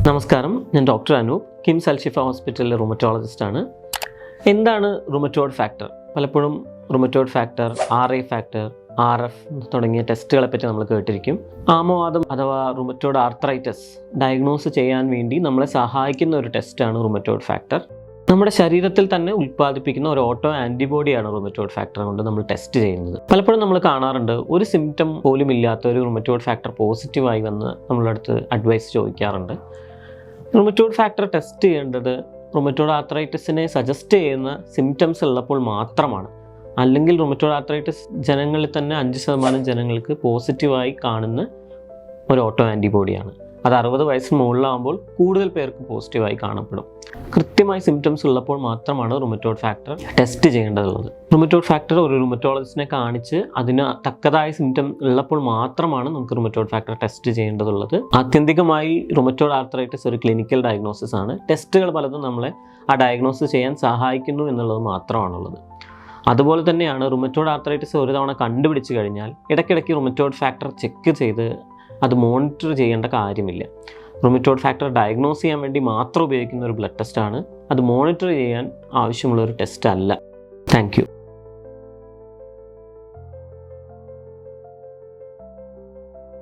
നമസ്കാരം, ഞാൻ ഡോക്ടർ അനൂപ്, കിംസ് അൽഷിഫ ഹോസ്പിറ്റലിലെ റുമറ്റോളജിസ്റ്റാണ്. എന്താണ് റുമറ്റോയ്ഡ് ഫാക്ടർ? പലപ്പോഴും rheumatoid factor, RA factor, RF തുടങ്ങിയ ടെസ്റ്റുകളെ പറ്റി നമ്മൾ കേട്ടിരിക്കും. ആമവാദം അഥവാ റുമറ്റോയ്ഡ് ആർത്രൈറ്റിസ് ഡയഗ്നോസ് ചെയ്യാൻ വേണ്ടി നമ്മളെ സഹായിക്കുന്ന ഒരു ടെസ്റ്റാണ് റുമറ്റോയ്ഡ് ഫാക്ടർ. നമ്മുടെ ശരീരത്തിൽ തന്നെ ഉൽപ്പാദിപ്പിക്കുന്ന ഒരു ഓട്ടോ ആൻറ്റിബോഡിയാണ് റുമറ്റോയ്ഡ് ഫാക്ടർ കൊണ്ട് നമ്മൾ ടെസ്റ്റ് ചെയ്യുന്നത്. പലപ്പോഴും നമ്മൾ കാണാറുണ്ട്, ഒരു സിംറ്റം പോലും ഇല്ലാത്ത ഒരു റുമറ്റോയ്ഡ് ഫാക്ടർ പോസിറ്റീവായി വന്ന് നമ്മളെ അടുത്ത് അഡ്വൈസ് ചോദിക്കാറുണ്ട്. റുമറ്റോയ്ഡ് ഫാക്ടർ ടെസ്റ്റ് ചെയ്യേണ്ടത് റുമറ്റോയ്ഡ് ആർത്രൈറ്റിസിനെ സജസ്റ്റ് ചെയ്യുന്ന സിംറ്റംസ് ഉള്ളപ്പോൾ മാത്രമാണ്. അല്ലെങ്കിൽ റുമറ്റോയ്ഡ് ആർത്രൈറ്റിസ് ജനങ്ങളിൽ തന്നെ 5% ജനങ്ങൾക്ക് പോസിറ്റീവായി കാണുന്ന ഒരു ഓട്ടോ ആൻറ്റിബോഡിയാണ്. അത് 60 വയസ്സിന് മുകളിലാകുമ്പോൾ കൂടുതൽ പേർക്ക് പോസിറ്റീവായി കാണപ്പെടും. കൃത്യമായി സിംറ്റംസ് ഉള്ളപ്പോൾ മാത്രമാണ് റുമറ്റോയ്ഡ് ഫാക്ടർ ടെസ്റ്റ് ചെയ്യേണ്ടതുള്ളത്. റുമറ്റോയ്ഡ് ഫാക്ടർ ഒരു റുമറ്റോളജിസ്റ്റിനെ കാണിച്ച് അതിന് തക്കതായ സിംറ്റം ഉള്ളപ്പോൾ മാത്രമാണ് നമുക്ക് റുമറ്റോയ്ഡ് ഫാക്ടർ ടെസ്റ്റ് ചെയ്യേണ്ടതുള്ളത്. ആത്യന്തികമായി റുമറ്റോയ്ഡ് ആർത്രൈറ്റിസ് ഒരു ക്ലിനിക്കൽ ഡയഗ്നോസിസ് ആണ്. ടെസ്റ്റുകൾ പലതും നമ്മളെ ആ ഡയഗ്നോസിസ് ചെയ്യാൻ സഹായിക്കുന്നു എന്നുള്ളത് മാത്രമാണുള്ളത്. അതുപോലെ തന്നെയാണ് റുമറ്റോയ്ഡ് ആർത്രൈറ്റിസ് ഒരു തവണ കണ്ടുപിടിച്ച് കഴിഞ്ഞാൽ ഇടയ്ക്കിടയ്ക്ക് റുമറ്റോയ്ഡ് ഫാക്ടർ ചെക്ക് ചെയ്ത് അത് മോണിറ്റർ ചെയ്യേണ്ട കാര്യമില്ല. റുമറ്റോയ്ഡ് ഫാക്ടർ ഡയഗ്നോസ് ചെയ്യാൻ വേണ്ടി മാത്രം ഉപയോഗിക്കുന്ന ഒരു ബ്ലഡ് ടെസ്റ്റാണ്. അത് മോണിറ്റർ ചെയ്യാൻ ആവശ്യമുള്ള ഒരു ടെസ്റ്റ് അല്ല. Thank you.